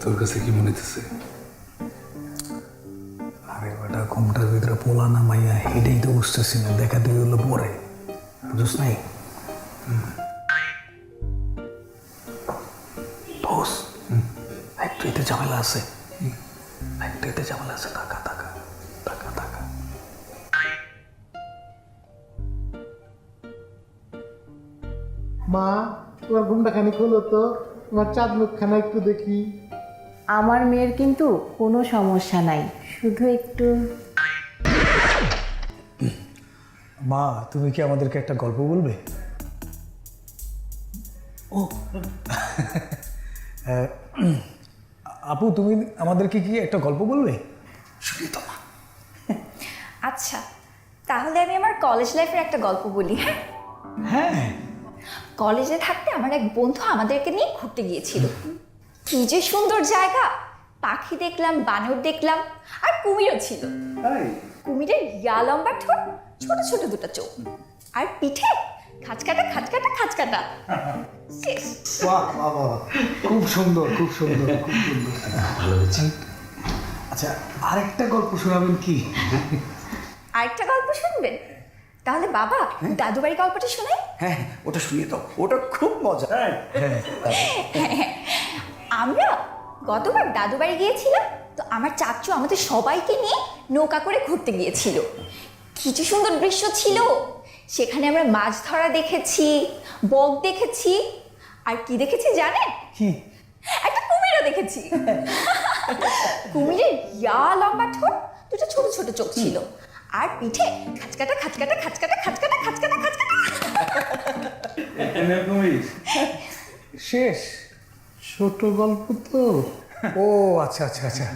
তোর কাছে কি মনে হইতেছে? আরে বেটা ঘুমটার ভিতরে পোলা না মাইয়া হেঁটেই তো বুঝতেছি না, দেখা দিয়ে হলো পরে, বুঝছ নাই? বস, একটু এতে ঝামেলা আছে, একটু এতে ঝামেলা আছে। টাকা টাকা টাকা টাকা। মা, তোমার ঘুমটা খানিক হলো তো, তোমার চাঁদ মুখখানা একটু দেখি। আমার মেয়ের কিন্তু কোনো সমস্যা নাই, শুধু একটু। মা, তুমি কি আমাদেরকে একটা গল্প বলবে? ও আপু, তুমি আমাদেরকে কি একটা গল্প বলবে? শুনি তো মা। আচ্ছা, তাহলে আমি আমার কলেজ লাইফের একটা গল্প বলি। হ্যাঁ, কলেজে থাকতে আমার এক বন্ধু আমাদেরকে নিয়ে ঘুরতে গিয়েছিল। কি যে সুন্দর জায়গা! পাখি দেখলাম, বানর দেখলাম, আর কুমিরও ছিল। কুমিরের ইয়া লম্বা ঠোঁট, ছোট ছোট দুটো চোখ, আর পিঠে খাঁচকাটা খাঁচকাটা খাঁচকাটা। শেষ। বাহ বাহ বাহ, খুব সুন্দর, খুব সুন্দর, খুব সুন্দর। ভালো হয়েছে। আচ্ছা, আরেকটা গল্প শোনাবেন কি? আরেকটা গল্প শুনবেন? তাহলে বাবা দাদু বাড়ি গল্পটা শোনাই। হ্যাঁ, ওটা শুনিয়ে দাও, ওটা খুব মজা। আমরা গতবার দাদু বাড়ি গিয়েছিলাম, তো আমার চাচু আমাদের সবাইকে নিয়ে নৌকা করে ঘুরতে গিয়েছিল। কিছু সুন্দর দৃশ্য ছিল সেখানে। আমরা মাছ ধরা দেখেছি, বক দেখেছি, আর কি দেখেছি জানেন? কি? একটা কুমিরও দেখেছি। কুমিরের ইয়া লম্বা ঠোঁট, দুটো ছোট ছোট চোখ ছিল, আর পিঠে খাঁচকাটা খাঁচকাটা খাঁচকাটা খাঁচকাটা খাঁচকাটা খাঁচকাটা। শেষ? ছোট গল্প তো। ও আচ্ছা আচ্ছা আচ্ছা,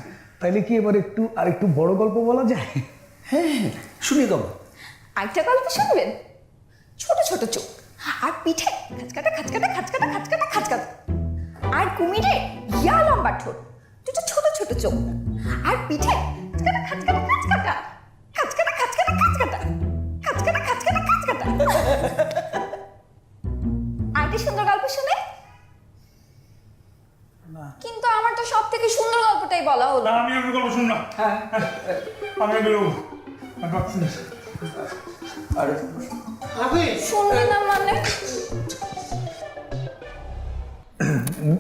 তাইলে কি এবার আরেকটু বড় গল্প বলা যায়? হ্যাঁ, শুনিয়ে দাও। আরেকটা গল্প শুনবেন? ছোট ছোট চোখ, আর পিঠে খাঁচকাটা খাঁচকাটা খাঁচকাটা খাঁচকাটা খাঁচকাটা, আর কুমিরে ইয়া লম্বা ঠোঁট, দুটো ছোট ছোট চোখ, আর পিঠে খাঁচকাটা খাঁচকাটা খাঁচকাটা খাঁচকাটা খাঁচকাটা খাঁচকাটা খাঁচকাটা খাঁচকাটা খাঁচকাটা। আরেকটা সুন্দর গল্প শুনে? কিন্তু আমার তো সব থেকে সুন্দর গল্পটাই বলা হলো। আমি গল্প শুনলাম। আমি বেরোবো। শুনবে না মানে?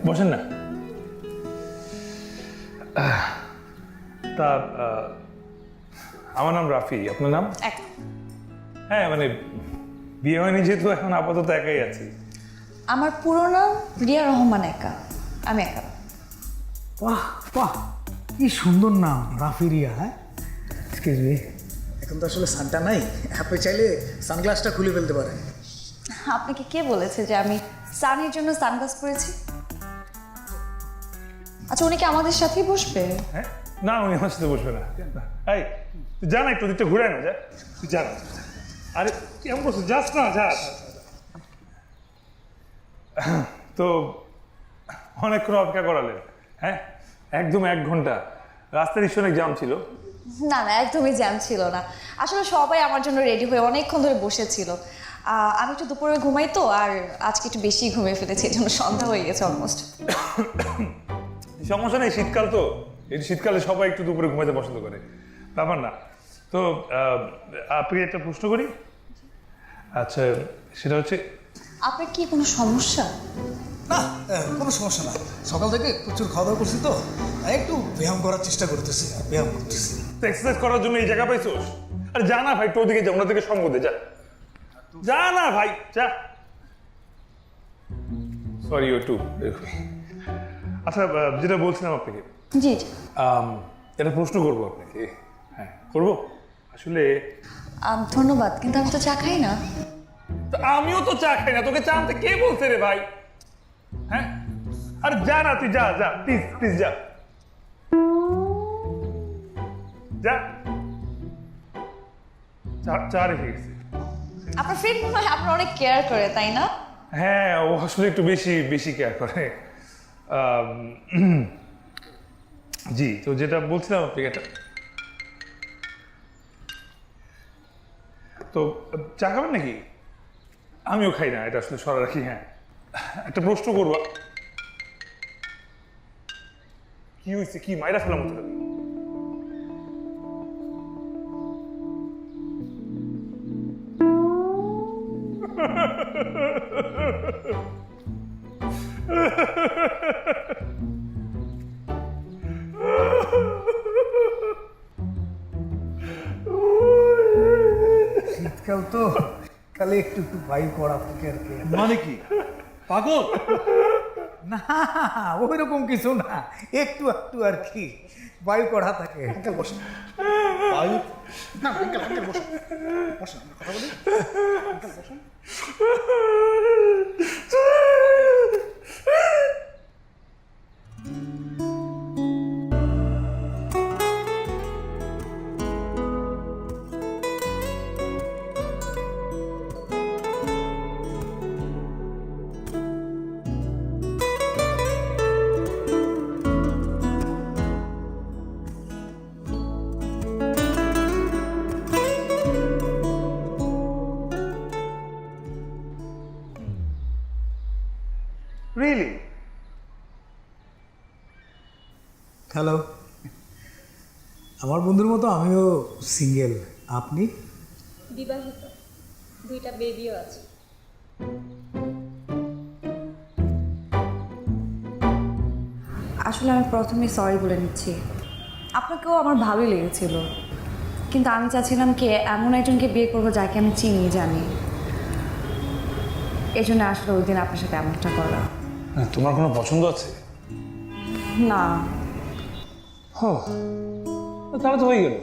বসেন না। তা আমার নাম রাফি, আপনার নাম? এক হ্যাঁ, মানে বিয়ে হয়নি যেহেতু এখন আপাতত একাই আছি। আমার পুরো নাম রিয়া রহমান একা, আমি একা। বাহ বাহ, কি সুন্দর নাম, রাফিরিয়া। হ্যাঁ, এক্সকিউজ মি, এখন তো আসলে সানটা নাই, আপনি চাইলে সানগ্লাসটা খুলে ফেলতে পারেন। আপনাকে কে বলেছে যে আমি সানের জন্য সানগ্লাস পরেছি? আচ্ছা, উনি কি আমাদের সাথেই বসবে? হ্যাঁ, না, উনি আমার সাথে বসবে না। এই তুই যা না, একটু দিকটা ঘুরে না, যা তুই যা না। আরে কেমন করছিস, যাস না, যা। তো অনেকক্ষণ অপেক্ষা করালেন। হ্যাঁ, একদম 1 ঘন্টা। রাস্তার ইস্যু অনেক জ্যাম ছিল। না না, একদমই জ্যাম ছিল না। আসলে সবাই আমার জন্য রেডি হয়ে অনেকক্ষণ ধরে বসেছিল। আমি একটু দুপুরে ঘুমাই তো, আর আজকে একটু বেশি ঘুমিয়ে ফেলেছি, এই জন্য সন্ধ্যা হয়ে গেছে অলমোস্ট। সমস্যা নেই, শীতকাল তো, এই শীতকালে সবাই একটু দুপুরে ঘুমাতে পছন্দ করে, ব্যাপার না। তো আপনি একটা প্রশ্ন করি। আচ্ছা, সেটা হচ্ছে, আপনার কি কোনো সমস্যা? না, কোনো সমস্যা না, সকাল থেকে প্রচুর খাওয়া দাওয়া করছি তো, একটু ব্যায়াম করার চেষ্টা করতেছি, ব্যায়াম করতেছি। এক্সারসাইজ করার জন্য এই জায়গা পাইছোস? আরে যা না ভাই, তোর দিকে যা, ওনার দিকে সঙ্গ দে, যা যা না ভাই, যা। সরি, একটু। আচ্ছা, যেটা বলছিলাম আপনাকে, জি জি। একটা প্রশ্ন করবো আপনাকে। হ্যাঁ, করবো আসলে। ধন্যবাদ, কিন্তু আমি তো চা খাই না। তো আমিও তো চা খাই না, তোকে চা আনতে কে বলছে রে ভাই? হ্যাঁ, আরে যা না, তুই যা যা, প্লিজ প্লিজ যা যা। চা রেখে গেছি। আপনার ফ্রেন্ড মনে হয় আপনার অনেক কেয়ার করে, তাই না? হ্যাঁ, ও আসলে একটু বেশি বেশি কেয়ার করে। জি, তো যেটা বলছিলাম আপনাকে, এটা তো চা খাবেন নাকি? আমিও খাই না, এটা আসলে সরা রাখি। হ্যাঁ, একটা প্রশ্ন করবো। কি হয়েছে? কি মাইরা ফেলার মতো লাগে? শীতকাল তো কালে একটু একটু বায়ু করা থাকে আর কি। মানে কি পাগল? না ওই রকম কিছু না, একটু একটু আর কি বায়ু করা থাকে। বায়ু না আঙ্কেল আঙ্কেল বসুন বসুন, আমরা কথা বলি। আঙ্কেল বসুন। রিয়েলি? হ্যালো, আমার বন্ধুর মতো আমিও সিঙ্গেল। আপনি? বিবাহিত, 2টা বেবিও আছে। আসলে আমি প্রথমে সরি বলে নিচ্ছি। আপনাকেও আমার ভালোই লেগেছিল, কিন্তু আমি চাচ্ছিলাম কি এমন একজনকে বিয়ে করবো যাকে আমি চিনি জানি। এই জন্য আসলে ওই দিন আপনার সাথে এমনটা করা। তোমার কোনো পছন্দ আছে? না, তাহলে তো হয়ে গেল।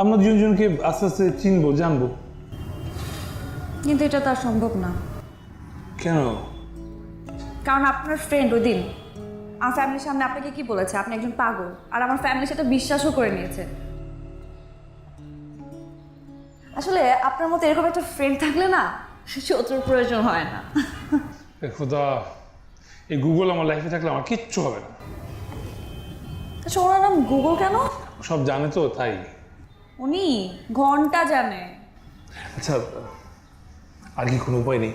আমরা দুজনকে আস্তে আস্তে চিনবো, জানবো। কিন্তু এটা তো আর সম্ভব না, কেন? কারণ আপনার ফ্রেন্ড ওই দিন আমার ফ্যামিলির সামনে আপনাকে কি বলেছে, আপনি একজন পাগল, আর আমার ফ্যামিলি সেটা বিশ্বাসও করে নিয়েছে। আসলে আপনার মতো এরকম একটা ফ্রেন্ড থাকলে না শত্রুর প্রয়োজন হয় না। খোদা, এই গুগল আমার লাইফে থাকলে আমার কিচ্ছু হবে না। আচ্ছা, ওনার নাম গুগল কেন? সব জানে তো, তাই। উনি ঘন্টা জানে। আচ্ছা, আর কি কোনো উপায় নেই?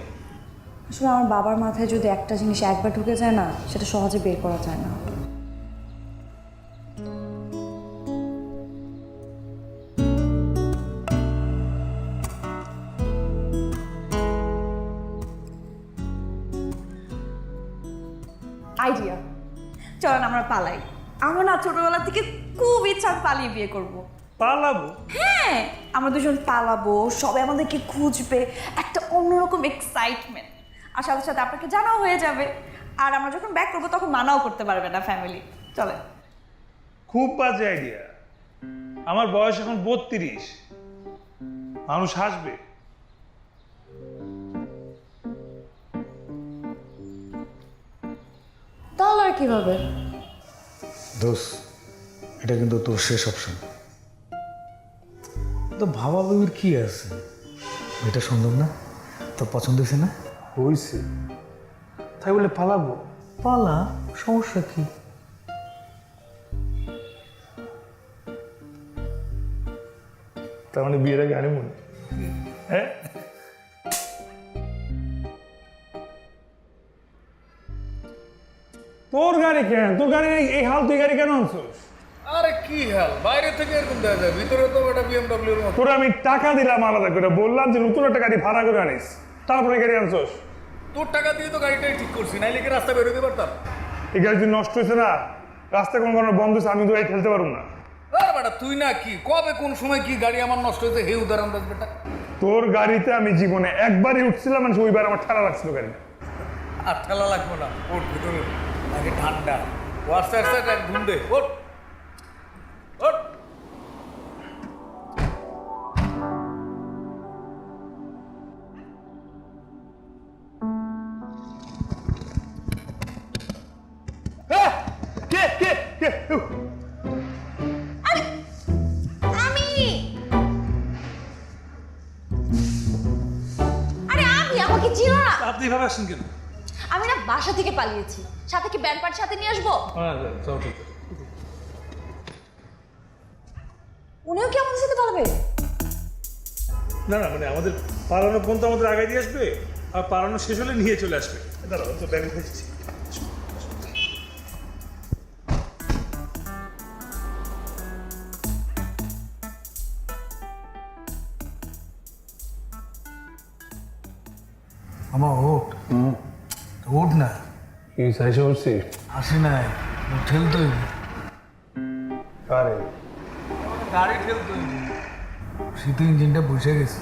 আসলে আমার বাবার মাথায় যদি একটা জিনিস একবার ঢুকে যায় না, সেটা সহজে বের করা যায় না। আইডিয়া, চলেন আমরা পালাই। আমরা না ছোটবেলা থেকে খুব ইচ্ছা পালিয়ে বিয়ে করব। পালাবো? হ্যাঁ, আমরা দুজন পালাবো, সবাই আমাদেরকে খুঁজবে, একটা অন্যরকম এক্সাইটমেন্ট। আর সাথে সাথে আপনাকে জানাও হয়ে যাবে। আর আমরা যখন ব্যাক করবো তখন মানাও করতে পারবে না ফ্যামিলি। চলে। খুব বাজে আইডিয়া। আমার বয়স এখন 32, মানুষ হাসবে। তাহলে আর কিভাবে? দোষ, এটা কিন্তু তোর শেষ অপশন। তো ভাবা ভাবির কি আছে, এটা সুন্দর না? তোর পছন্দ হয়েছে না? হয়েছে, তাই বলে পালাবো? পালা, সমস্যা কি? তার মানে বিয়ের আগে হানিমুন? হ্যাঁ, তোর গাড়ি কেন? তোর গাড়ি এই হাল, তুই গাড়ি কেন আনছোস? আরে কি হাল, বাইরে থেকে এরকম দেখা যায়, ভিতরে তো একটা বিএমডব্লিউর মতো। তোর আমি টাকা দিলাম আলাদা করে, বললাম যে নতুন একটা গাড়ি ভাড়া করে আনিস, তারপরে গাড়ি আনছোস। তোর টাকা দিয়ে তো গাড়িটাই ঠিক করছি, নাইলে কি রাস্তা বেরোতে পারতাম? এই গাড়ি যদি নষ্ট হয়েছে না, রাস্তায় কোনো কারণে বন্ধ হয়েছে, আমি তো গাড়ি ঠেলতে পারবো না। আরে বেটা তুই না কি, কবে কোন সময় কি গাড়ি আমার নষ্ট হয়েছে হে উদাহরণ দাস বেটা। তোর গাড়িতে আমি জীবনে একবারই উঠছিলাম, মানে ওইবার আমার ঠাড়া লাগছিল গাড়িটা। আর ঠেলা লাগবে না, ওর ভিতরে আগে ঠান্ডা, ও আস্তে আস্তে এক ঘুম দে, ওঠ ওঠ। হ্যাঁ, কে কে কে? আমাকে চিনো না? আপনি এভাবে আসেন কেন? আমি না বাসা থেকে পালিয়েছি, সাথে কি ব্যান্ড পার্টি সাথে নিয়ে আসবো? উনিও কি আমাদের সাথে পালাবে? না না, মানে আমাদের পালানো পর্যন্ত আমাদের আগে দিয়ে আসবে, আর পালানো শেষ হলে নিয়ে চলে আসবে। দাঁড়াও, তো ব্যাগে ফেসেছি। মামা ওঠ ওঠ না কি চাইছে বলছি আসি নাই ঠেলতে হইব আরে গাড়ি ঠেলতে শীতে ইঞ্জিনটা বসে গেছে।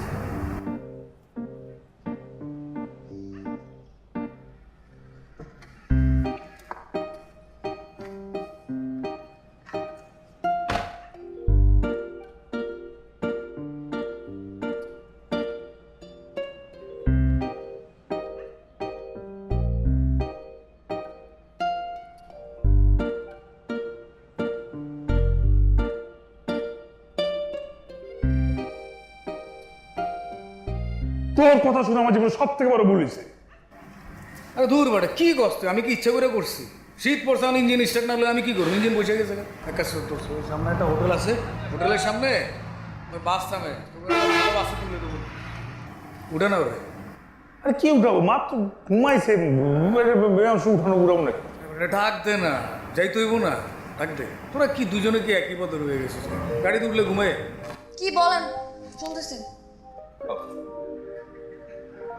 তোর কথা শুনে আমার জীবনে সব থেকে বড় ভুল হয়েছে। আরে দূর বাড়ে কি কষ্ট, আমি কি ইচ্ছা করে করছি? শীত পড়ছে, আমি ইঞ্জিন স্টার্ট না হলে আমি কি করবো? ইঞ্জিন বসে গেছে। এক কাজ করতে হবে, ওই সামনে একটা হোটেল আছে, হোটেলের সামনে ওই বাস থামে, বাসে তুলে দেবো, উঠে না ওরে। আরে কি উঠাবো, মাত্র ঘুমাইছে, উঠানো উঠাবো নাকি? ডাক দে না, যাইতে হইব না, ডাক দে। তোরা কি দুজনে কি একই পথে রয়ে গেছিস? গাড়িতে উঠলে ঘুমায়। কি বলেন, শুনতেছি।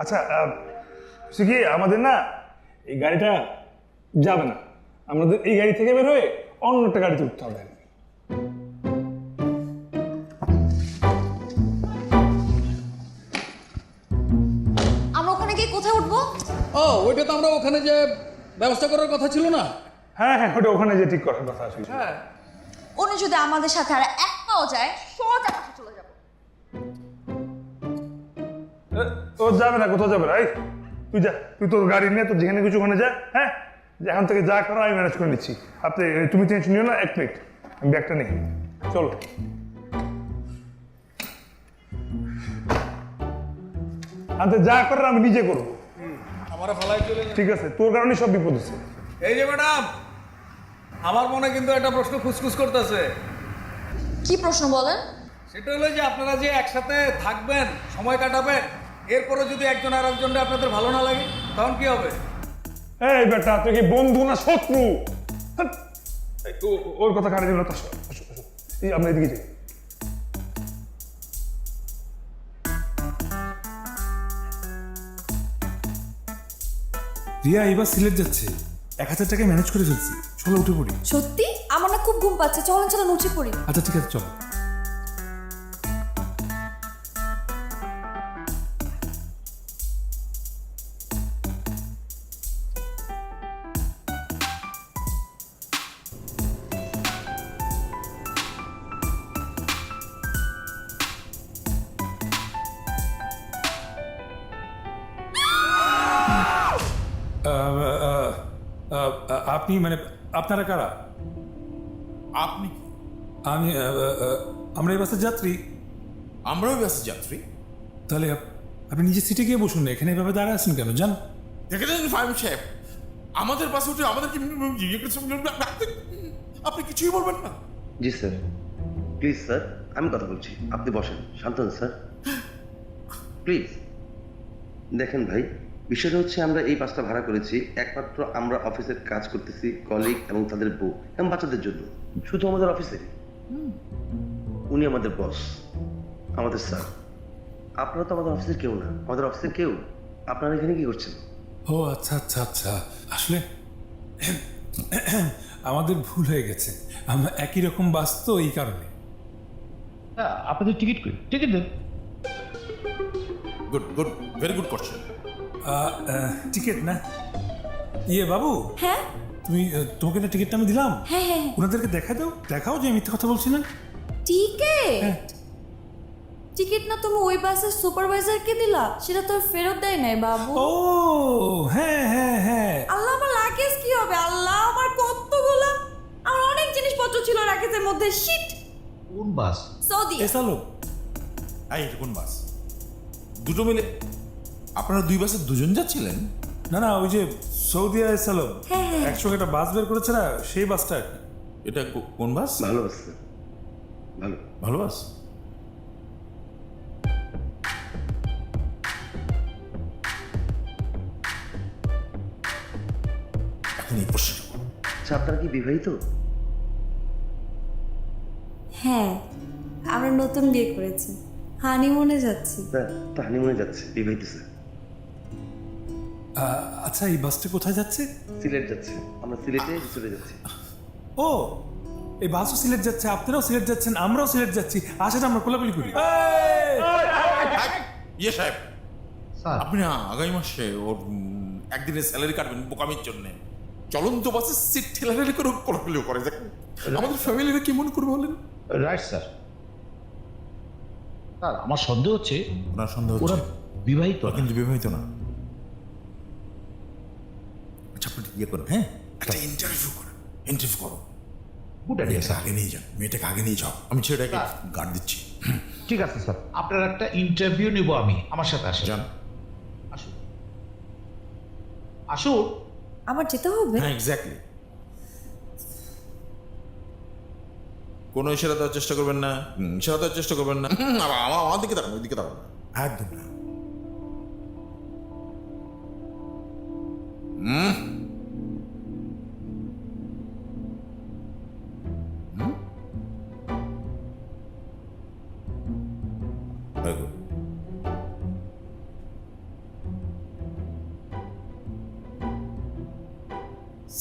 আচ্ছা সে কি আমাদের না এই গাড়িটা যাবে না, আমাদের এই গাড়ি থেকে বের হয়ে অন্য একটা গাড়িতে উঠতে হবে। আমরা ওখানে গিয়ে কোথায় উঠবো? ও ওইটা তো আমরা ওখানে যে ব্যবস্থা করার কথা ছিল না? হ্যাঁ হ্যাঁ, ওটা ওখানে যে ঠিক করার কথা আছে। হ্যাঁ, উনি যদি আমাদের সাথে আর এক পাও যায়, সোজা কাছে চলে যাবো। ও যাবে না, কোথাও যাবে না। এই তুই যা, তুই তোর গাড়ি নিয়ে তোর যেখানে কিছু ওখানে যা। হ্যাঁ, এখান থেকে যা করো আমি ম্যানেজ করে নিচ্ছি। আপনি তুমি টেনশন নিও না, এক মিনিট আমি ব্যাগটা নিই। চলো। আনতে যা করার আমি নিজে করবো। আমার ফালাই চলে যা। ঠিক আছে, তোর কারণে সব বিপদ হচ্ছে। এই যে ম্যাডাম, আমার মনে কিন্তু একটা প্রশ্ন খুসখুস করতেছে। কি প্রশ্ন বলেন? সেটা হলো যে আপনারা যে একসাথে থাকবেন, সময় কাটাবেন, এরপরে যদি একজন আর একজনকে আপনাদের ভালো না লাগে তখন কি হবে? এই বেটা, তুই কি বন্ধু না শত্রু? হাট! এই, ওর কথা কাটে দিল। আসো আসো আসো, এই আমরা এদিকে যাই। রিয়া এবার সিলেট যাচ্ছে, 1000 টাকায় ম্যানেজ করে ফেলছি। চলো উঠে পড়ি। সত্যি? আমার না খুব ঘুম পাচ্ছে, চলেন চলেন উঠে পড়ি। আচ্ছা ঠিক আছে, চলো। আপনি মানে আপনারা কারা? আপনি কি? আমি আমরা এই বাসের যাত্রী। আমরাও ব্যস্ত যাত্রী। তাহলে আপনি নিজের সিটে গিয়ে বসুন না, এখানে এভাবে দাঁড়ায় আছেন কেন? যান। দেখেছেন ফাহিম সাহেব, আমাদের পাশে উঠে আমাদেরকে আপনি কিছুই বলবেন না? জি স্যার, প্লিজ স্যার, আমি কথা বলছি, আপনি বসেন, শান্ত হন স্যার, প্লিজ। দেখেন ভাই, বিষয়টা হচ্ছে আমরা এই বাসটা ভাড়া করেছি একমাত্র আমরা অফিসের কাজ করতেছি কলিগ এবং তাদের বউ এবং বাচ্চাদের জন্য, শুধু আমাদের অফিসেরই। উনি আমাদের বস, আমাদের স্যার। আপনারা তো আমাদের অফিসের কেউ না, আমাদের অফিসের কেউ। আপনারা এখানে কি করছেন? ও আচ্ছা আচ্ছা আচ্ছা, আসলে আমাদের ভুল হয়ে গেছে, আমরা একই রকম বাস তো, এই কারণে। আপনাদের টিকিট কই? টিকিট দেন। Good good, very good question. Ticket না, ইয়ে বাবু, হ্যাঁ তুমি তোমাকে না টিকিটটা আমি দিলাম, হ্যাঁ হ্যাঁ। ওনাদেরকে দেখাও যে মিথ্যে কথা বলছি না। টিকিট? টিকিট না তুমি ওই বাসের সুপারভাইজারকে দিলা, সেটা তো ফেরত দেয় নাই বাবু। ও হ্যাঁ হ্যাঁ হ্যাঁ। আল্লাহ, আমার লাগেজ কি হবে? আল্লাহ, আমার কতগুলো, আমার অনেক জিনিসপত্র ছিল লাগেজের মধ্যে। শিট। কোন বাস? সৌদি। এসালো, এই এটা কোন বাস? দুটো মিলে আপনারা দুই বাসে দুজন যাচ্ছিলেন? না না, ওই যে সৌদি এসালো, হ্যাঁ, হ্যাঁ। একসঙ্গে একটা বাস বের করেছে না, সেই বাসটা আর কি। এটা কোন বাস? ভালো আছে, ভালো। ভালো বাস। এখন এই প্রশ্ন, আচ্ছা, আপনারা কি বিবাহিত? হ্যাঁ, আমরা নতুন বিয়ে করেছি, হানিমুনে যাচ্ছি। স্যার তো হানিমুনে যাচ্ছে, বিবাহিত স্যার। আচ্ছা, এই বাসটা কোথায় যাচ্ছে? সিলেট যাচ্ছে, আমরা সিলেটে চলে যাচ্ছি। ও, এই বাসও সিলেট যাচ্ছে, আপনারাও সিলেট যাচ্ছেন, আমরাও সিলেট যাচ্ছি। আসেন আমরা কোলাকুলি করি। ইয়ে সাহেব, স্যার আপনি না আগামী মাসে ওর একদিনের স্যালারি কাটবেন বোকামির জন্য। চলন্ত বাসে সিট ঠেলাঠেলি করে কোলাকুলিও করে। দেখেন আমাদের ফ্যামিলিরা কি মনে করবে বলেন? Right sir. স্যার আমার সন্দেহ হচ্ছে ওনার সন্দেহ ওরা হচ্ছে, বিবাহিত না। কিন্তু বিবাহিত না। আচ্ছা, আপনি ইয়ে করেন, হ্যাঁ, একটা ইন্টারভিউ করেন, ইন্টারভিউ করো। Good idea sir. আগে নিয়ে যান, মেয়েটাকে আগে নিয়ে যাও, আমি ছেলেটাকে গার্ড দিচ্ছি। ঠিক আছে স্যার, আপনার একটা ইন্টারভিউ নিব আমি, আমার সাথে আসেন। যান। আসুন আসুন। আমার যেতে হবে? হ্যাঁ, এক্স্যাক্টলি। কোনো ইশারা দেওয়ার চেষ্টা করবেন না, ইশারা দেওয়ার চেষ্টা করবেন না। আমার দিকে তাকান, ওই দিকে তাকান না, একদম না। Very good.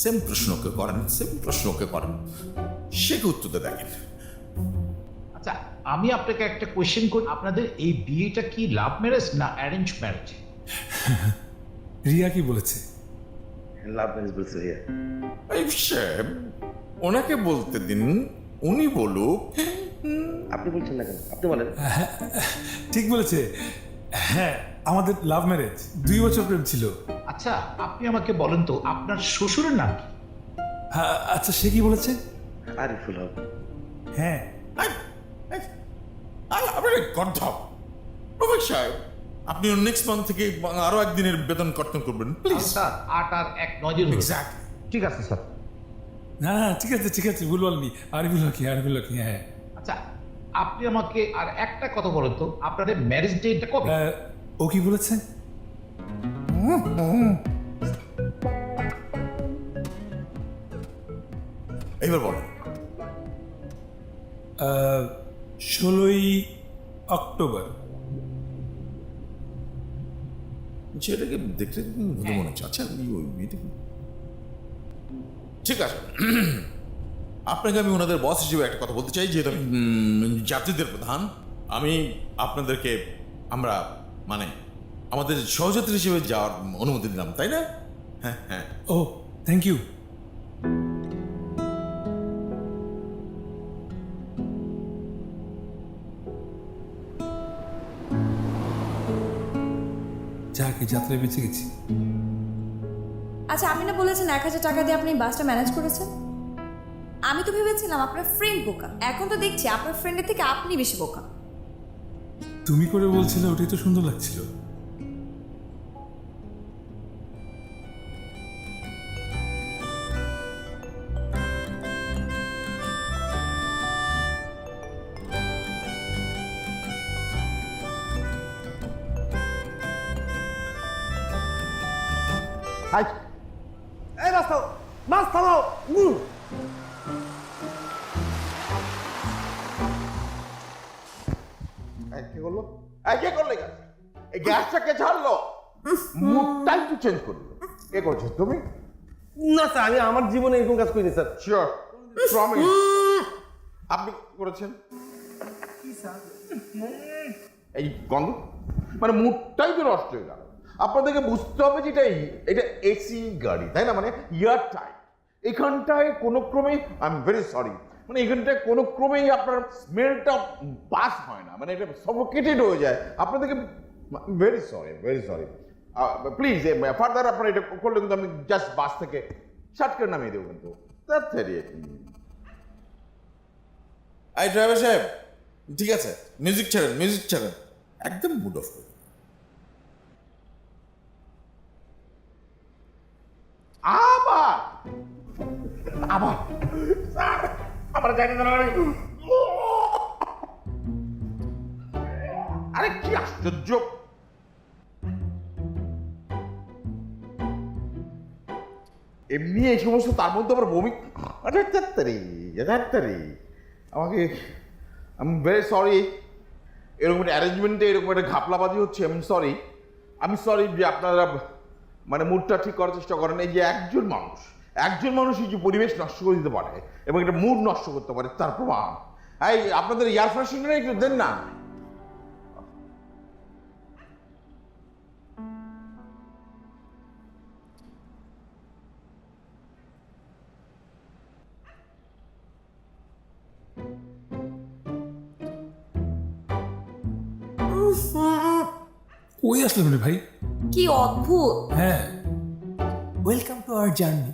সেম প্রশ্নকে করেন, সেম প্রশ্নকে করেন, সে কি উত্তরটা দেখেন। আচ্ছা, আমি আপনাকে একটা কোয়েশ্চেন করি, আপনাদের এই বিয়েটা কি লাভ ম্যারেজ না অ্যারেঞ্জ ম্যারেজ? রিয়া কি বলেছে? লাভ ম্যারেজ বলছে ভাইয়া। এই সাহেব, ওনাকে বলতে দিন, উনি বলুক। আপনি বলছেন না কেন? আপনি বলেন। ঠিক বলেছে। হ্যাঁ, আমাদের লাভ ম্যারেজ, 2 বছর প্রেম ছিল। আচ্ছা, আপনি আমাকে বলেন তো আপনার শ্বশুরের নাম কি? হ্যাঁ, আচ্ছা, সে কি বলেছে? আরিফুল হক। হ্যাঁ, আপনি গর্ধব রমেশ সাহেব, আপনি নেক্সট মান্থ থেকে আরো একদিনের বেতন কর্তন করবেন প্লিজ। স্যার 8 আর 1 9 দিন হলো। এক্স্যাক্টলি। ঠিক আছে স্যার। না, ঠিক আছে, ঠিক আছে, ভুল বলনি। আরিফুল হক, আরিফুল হক, হ্যাঁ। আচ্ছা, আপনি আমাকে আর একটা কথা বলেন তো, আপনাদের ম্যারেজ ডেটটা কবে? ও কি বলেছে? এইবার বলেন। 16ই অক্টোবর। ছেলেটাকে দেখতে ভূত মনে হচ্ছে। আচ্ছা, ওই মেয়েটা কি? ঠিক আছে, আপনাকে আমি ওনাদের বস হিসেবে একটা কথা বলতে চাই, যেহেতু আমি যাত্রীদের প্রধান, আমি আপনাদেরকে আমরা মানে আমাদের সহযাত্রী হিসেবে যাওয়ার অনুমতি দিলাম, তাই না? হ্যাঁ হ্যাঁ। ও, থ্যাংক ইউ। যাকে যাত্রায় বেঁচে গেছি। আচ্ছা, আপনি না বলেছেন 1000 টাকা দিয়ে আপনি বাসটা ম্যানেজ করেছেন? আমি তো ভেবেছিলাম আপনার ফ্রেন্ড বোকা, এখন তো দেখছি আপনার ফ্রেন্ডের থেকে আপনি বেশি বোকা। তুমি করে বলছিলে, ওটাই তো সুন্দর লাগছিল। এই বাস থামাও, বাস থামাও। কে করলো? কে করলে গ্যাস? এই গ্যাসটা কে ছাড়লো? মুডটাই তো চেঞ্জ করলো। কে করছো তুমি? না স্যার, আমি আমার জীবনে এরকম কাজ করিনি স্যার। শিওর, প্রমিস আপনি করেছেন? এই গন্ধ মানে মুডটাই তো নষ্ট হয়ে গেল। আপনাদেরকে বুঝতে হবে যে এটা এসি গাড়ি, তাই না? মানে ইয়ার টাইট। এখানটায় কোনো ক্রমেই আই এম ভেরি সরি, মানে এখানটায় কোনো ক্রমেই আপনার স্মেলটা পাস হয় না, মানে এটা সফোকেটেড হয়ে যায়। আপনাদেরকে very sorry, very sorry. Please further আপনারা এটা করলে কিন্তু আমি জাস্ট বাস থেকে শার্ট করে নামিয়ে দেবো কিন্তু। এই ড্রাইভার সাহেব, ঠিক আছে, মিউজিক ছাড়েন, মিউজিক ছাড়েন, একদম মুড অফ। আবার আবার স্যার, আমার জানি না। আরে কি আশ্চর্য! এমনি এই সমস্ত, তার মধ্যে আবার বমি। আরে তাড়াতাড়ি আমাকে, আই এম ভেরি সরি। এরকম একটা অ্যারেঞ্জমেন্টে এরকম একটা ঘাপলাবাজি হচ্ছে। আমি সরি যে আপনারা মানে মুডটা ঠিক করার চেষ্টা করেন। এই যে একজন মানুষ এই যে পরিবেশ নষ্ট করে দিতে পারে এবং একটা মুড নষ্ট করতে পারে তার প্রমাণ। এই আপনাদের এয়ার ফ্রেশনার একটু দেন না। কই আসলেন রে ভাই? কি অদ্ভুত। হ্যাঁ, ওয়েলকাম টু আওয়ার জার্নি।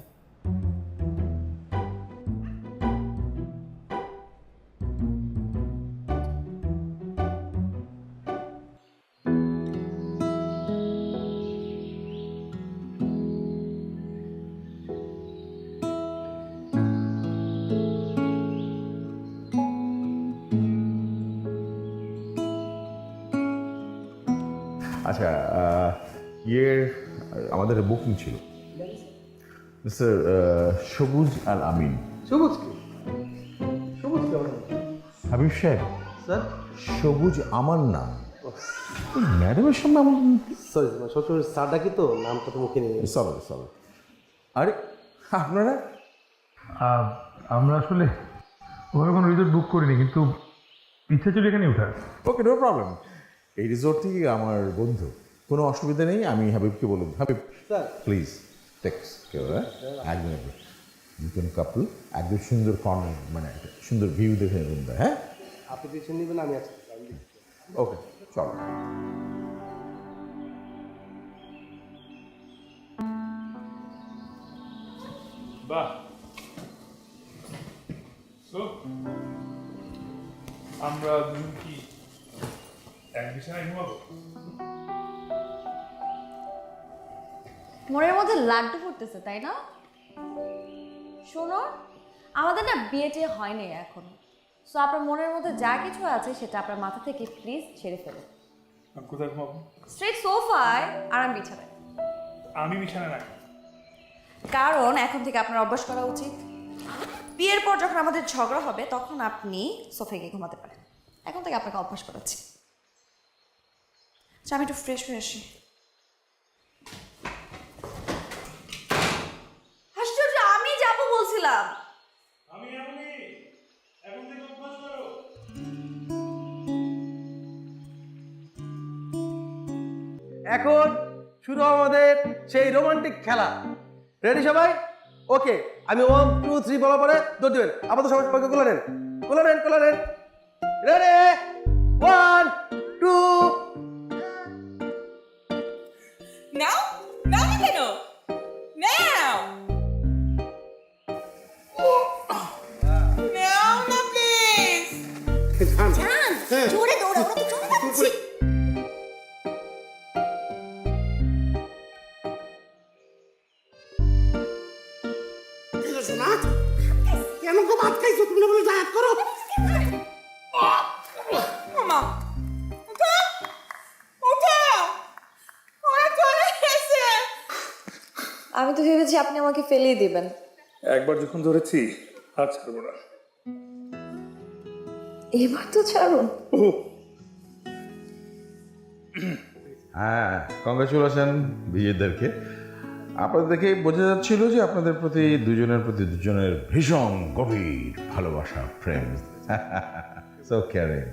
আচ্ছা, আমাদের বুকিং ছিল মিস্টার সবুজ আল আমিন। সবুজ কি? সবুজ কি? হাবিব সাহেব স্যার, সবুজ আমার নাম। ম্যাডামের সামনে আমার সরি সবসময় স্যার ডাকি তো, নামটা তো মুখে নিয়ে। সরি। আরে আপনারা? আমরা আসলে ওভাবে কোনো রিসোর্ট বুক করিনি, কিন্তু ইচ্ছা ছিল এখানে উঠার। ওকে, নো প্রবলেম। এই রিসোর্টটি আমার বন্ধু, কোনো অসুবিধা নেই। আমি হাবিবকে বলুন, হাবিব প্লিজ টেক্স কেয়ার। একদম নতুন কাপল, একদম সুন্দর কর্নার, মানে সুন্দর ভিউ দেখে রুম দেয়। হ্যাঁ, আপনি টিউশন নেবেন, আমি আছি। ওকে, চলো। বাহ, আমরা দুজন কি এক বিছানায় ঘুমাবো? মনের মধ্যে লাড্ডু ফুটতেছে, তাই না? শোনো, আমাদের না বিয়েটে হয়নি এখনো, সো আপনার মনের মধ্যে যা কিছু আছে সেটা আপনার মাথা থেকে প্লিজ ছেড়ে ফেলুন। কোথায় ঘুমাবো? স্ট্রেট সোফায় আর আমি বিছানায়। আমি বিছানায় না, কারণ এখন থেকে আপনার অভ্যাস করা উচিত, বিয়ের পর যখন আমাদের ঝগড়া হবে তখন আপনি সোফায় গিয়ে ঘুমাতে পারেন। এখন থেকে আপনাকে অভ্যাস করাচ্ছি। আচ্ছা, আমি একটু ফ্রেশ হয়ে আসি। আশ্চর্য, আমি যাবো বলছিলাম। এখন শুরু আমাদের সেই রোমান্টিক খেলা। রেডি সবাই? ওকে, আমি 1 2 3 বলার পরে দৌড় দিবেন। আমাদের সবাইকে কোলে নেন। রেডি? 1 2। নাও নাও না কেন? নাও নাও না প্লিজ। জান, জোরে দৌড়াও না, তো জোরে যাচ্ছি। কেন গো ভাত খাইছো তুমি? না বলে জায়াত করো। মামা ওঠো, ওঠো, ওরা চলে এসেছে। আমি তো ভেবেছি আপনি আমাকে ফেলেই দিবেন। একবার যখন ধরেছি আর ছাড়বো না। এবার তো ছাড়ুন। হ্যাঁ, কংগ্রেচুলেশন বিজয়দেরকে। আপনাদের দেখে বোঝা যাচ্ছিল যে আপনাদের প্রতি দুজনের ভীষণ গভীর ভালোবাসা, প্রেম। So caring.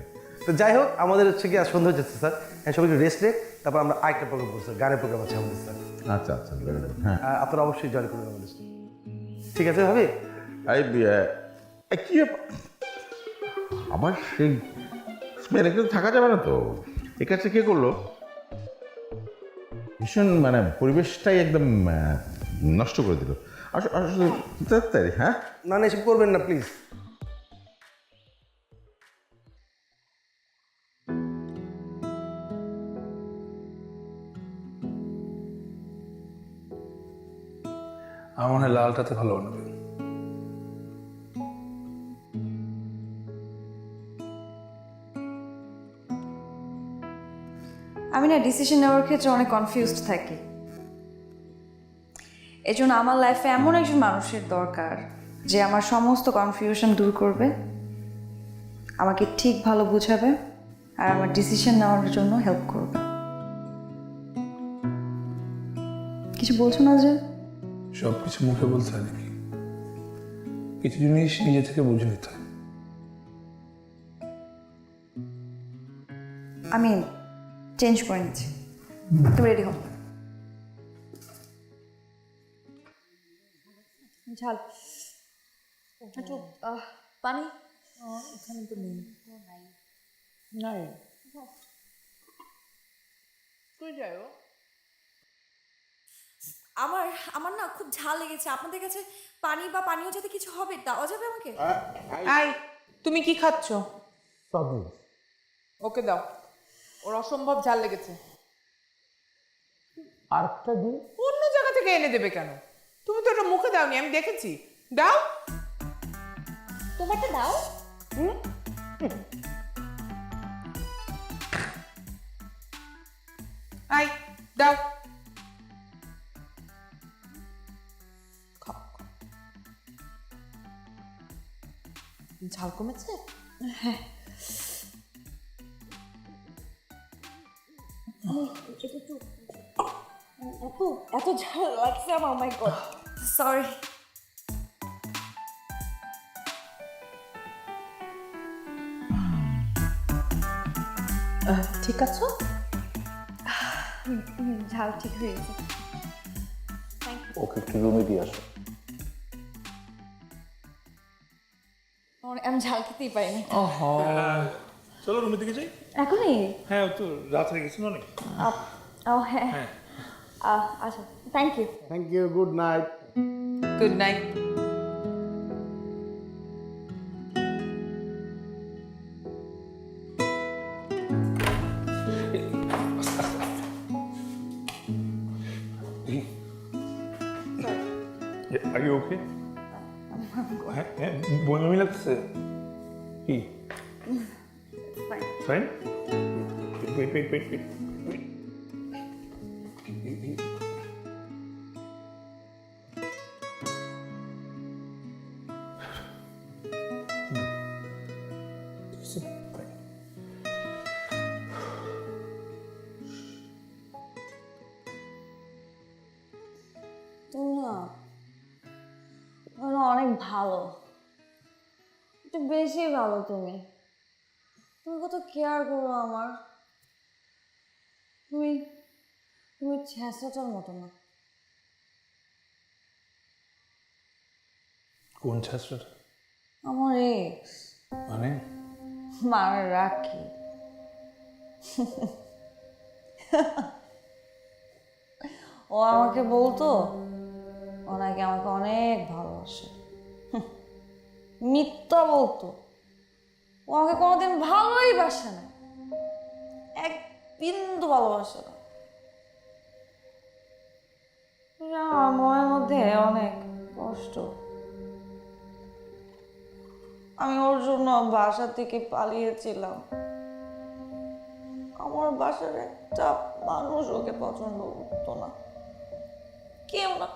তো যাই হোক, আমাদের হচ্ছে কি আর সন্ধ্যা যাচ্ছে স্যার। হ্যাঁ, সবাই একটু রেস্ট নেক, তারপর আমরা আরেকটা প্রোগ্রাম করছি, গানের প্রোগ্রাম আছে আমাদের স্যার। আচ্ছা, very good, হ্যাঁ। আপনারা অবশ্যই জয়েন করবেন আমাদের সাথে। ঠিক আছে ভাবি? কি ব্যাপার? আবার সেই স্মেল একটু থাকা যাবে না তো? এই কাজটা কে করলো? ভীষণ মানে পরিবেশটাই একদম নষ্ট করে দিল। আসলে তাই, হ্যাঁ? না না, এসব করবেন না প্লিজ। আমার মনে হয় লালটাতে ভালো বানাবে। আমি না ডিসিশন নেওয়ার ক্ষেত্রে অনেক কনফিউজড থাকি। এজন্য আমার লাইফে এমন একজন মানুষের দরকার যে আমার সমস্ত কনফিউশন দূর করবে, আমাকে ঠিক ভালো বুঝাবে আর আমার ডিসিশন নেওয়ার জন্য হেল্প করবে। কিছু বলছো না যে? সব কিছু মুখে বলতে হয় নাকি? কিছু জিনিস নিজে থেকে বুঝে নিতে হয়। আমি চেঞ্জ করে নিচ্ছি, তুমি রেডি হও। ঝাল একটু পানি। এখানে তো নেই। নাই আমার আমার না খুব ঝাল লেগেছে। আপনাদের কাছে পানি বা পানীয় যাতে কিছু হবে দেওয়া যাবে আমাকে? আই তুমি কি খাচ্ছ? ওকে দাও, ওর অসম্ভব ঝাল লেগেছে। আরেকটা দিন। অন্য জায়গা থেকে এনে দেবে কেন? তুমি তো এটা মুখে দাওনি, আমি দেখেছি। দাও, তোমারটা দাও। আই দাও। খাও, খাও। ঝাল কমেছে? হ্যাঁ। এত এত ঝাল লাগছে আমার, মাই গড, সরি। ঠিক আছে, ঝাল ঠিক হয়ে গেছে। ওকে একটু রুমে দিয়ে আসো। আমি ঝাল খেতেই পারি না। চলো রুমের দিকে যাই। এখনই? হ্যাঁ, ও তো রাত হয়ে গেছে না অনেক। ও হ্যাঁ, আচ্ছা, thank you. Thank you, good night. Good night. Are you okay? হ্যাঁ, বমি লাগছে কি? ফাইন। Wait. তুমি না অনেক ভালো, একটু বেশি ভালো। তুমি কত কেয়ার করো আমার। তুমি তুমি ছেঁচড়াটার মতো না। কোন ছেঁচড়াটা? আমার এক্স, মানে রাখি। ও আমাকে বলতো ও নাকি আমাকে অনেক ভালোবাসে। মিথ্যা বলতো, ও আমাকে কোনোদিন ভালোই বাসে না, এক বিন্দু ভালোবাসে না। আমার মনের মধ্যে অনেক কষ্ট। আমি ওর জন্য বাসা থেকে পালিয়েছিলাম। আমার বাসার একটা মানুষ ওকে পছন্দ করতো না, কেউ না।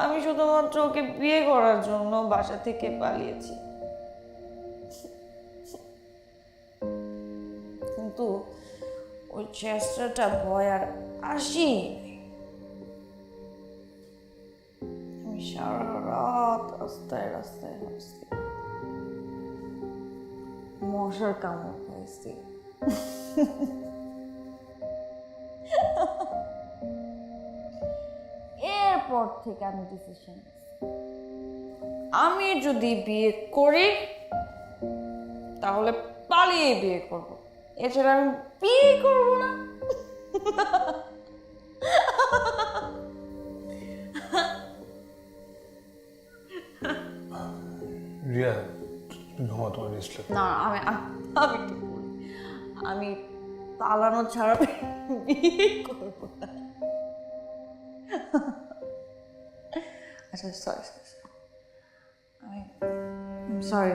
আমি শুধুমাত্র ওকে বিয়ে করার জন্য বাসা থেকে পালিয়েছি। কিন্তু ওই চেষ্টাটা ভয় আর আসি। আমি সারা রাত রাস্তায় রাস্তায় হাঁটছি, মশার কামড় খাইছি। এরপর থেকে আমি ডিসিশন নিয়েছি, আমি যদি বিয়ে করি তাহলে পালিয়ে বিয়ে করব, এছাড়া আমি বিয়ে করব না। রিয়া, ঘুমা, তোমার রেস্ট লাগে। না, আমি আমি কি বলি, আমি পালানো ছাড়া বিয়ে করব না। আচ্ছা, সরি, আমি সরি।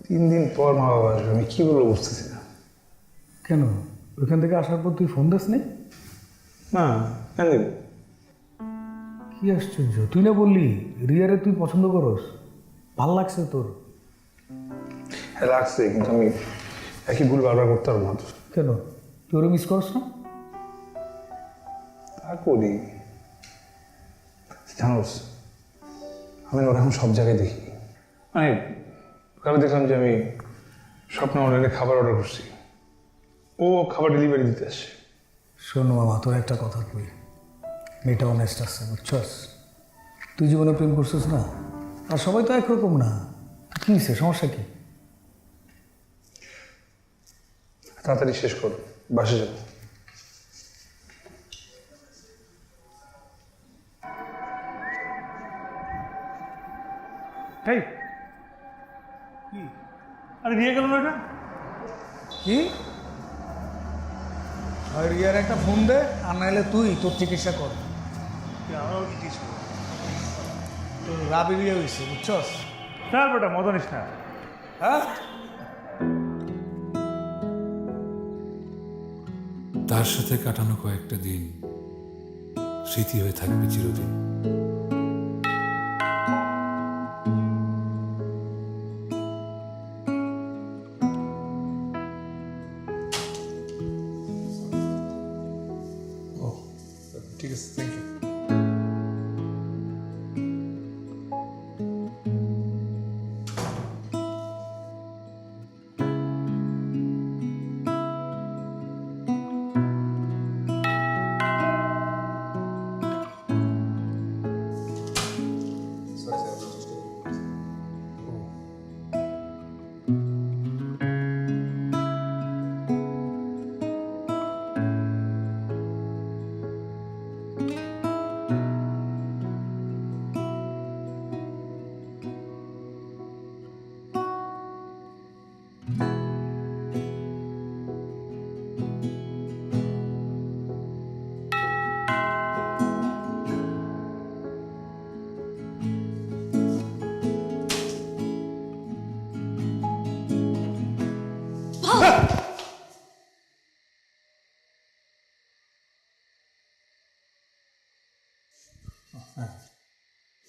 3 দিন পর মা বাবা আসবে, আমি কি বলবো বুঝতেছি না। কেন ওইখান থেকে আসার পর তুই ফোন দিস নি? না, কেন দেব? কি আশ্চর্য, তুই না বললি রিয়ারে তুই পছন্দ করস, ভাল লাগছে তোর? হ্যাঁ লাগছে, কিন্তু আমি একই ভুল বারবার করতে পারবো না তো। কেন তুই ওরা মিস করস না? তা করি, জানোস আমি ওরা এখন সব জায়গায় দেখি। মানে কারো দেখলাম যে আমি স্বপ্ন অনলাইনে খাবার অর্ডার করছি, ও খাবার ডেলিভারি দিতে আসে। শোন মামা, তোর একটা কথা কই, মেয়েটা অনেস্ট আছে বুঝছস? তুই জীবনে প্রেম করছিস না, আর সবাই তো একরকম না। কী হয়েছে, সমস্যা কি? তাড়াতাড়ি শেষ কর, বাসে যাব। এই কি আরে নিয়ে গেল না এটা? কি? আর রিয়ার একটা ফোন দে, আর নাহলে তুই তোর চিকিৎসা কর। আমারও কি কিছু তোর রাবি বিয়ে হয়েছে বুঝছস? তার বেটা মজা নিস না। হ্যাঁ, তার সাথে কাটানো কয়েকটা দিন স্মৃতি হয়ে থাকবে চিরদিন। ঠিক আছে, থ্যাংক ইউ।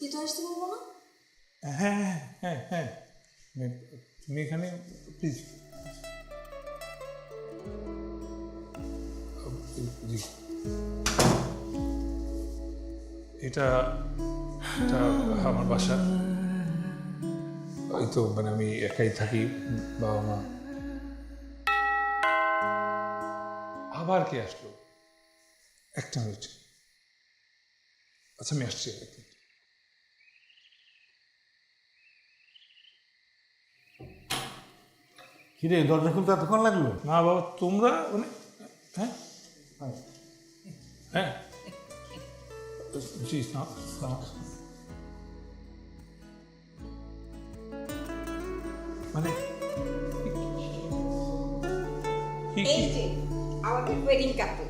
ভিতরে আসতে পারবো না? হ্যাঁ হ্যাঁ হ্যাঁ, তুমি এখানে প্লিজ। জি, এটা এটা আমার বাসা। এই তো মানে আমি একাই থাকি, বাবা মা। আবার কে আসলো? একটা মিনিট, আচ্ছা আমি আসছি। কিরে দরজা খুলতে এতক্ষণ লাগলো? না বাবা, তোমরা মানে হ্যাঁ হ্যাঁ জি মানে এই যে আমাদের ওয়েডিং কাপল।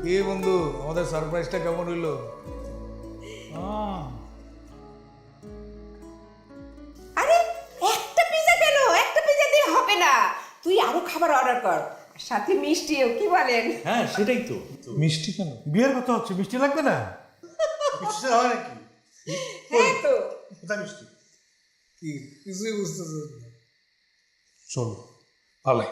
কি বন্ধু, আমাদের সারপ্রাইজটা কেমন হইলো? আরে একটা পিজা কেন? একটা পিজা দিয়ে হবে না, তুই আরো খাবার অর্ডার কর, সাথে মিষ্টিও, কি বলেন? হ্যাঁ সেটাই তো। মিষ্টি কেন? বিয়ের কথা হচ্ছে, মিষ্টি লাগবে না? মিষ্টি ছাড়া হয় নাকি? হ্যাঁ তো কোথায় মিষ্টি? কি কিছুই বুঝতেছ? চলো পালাই।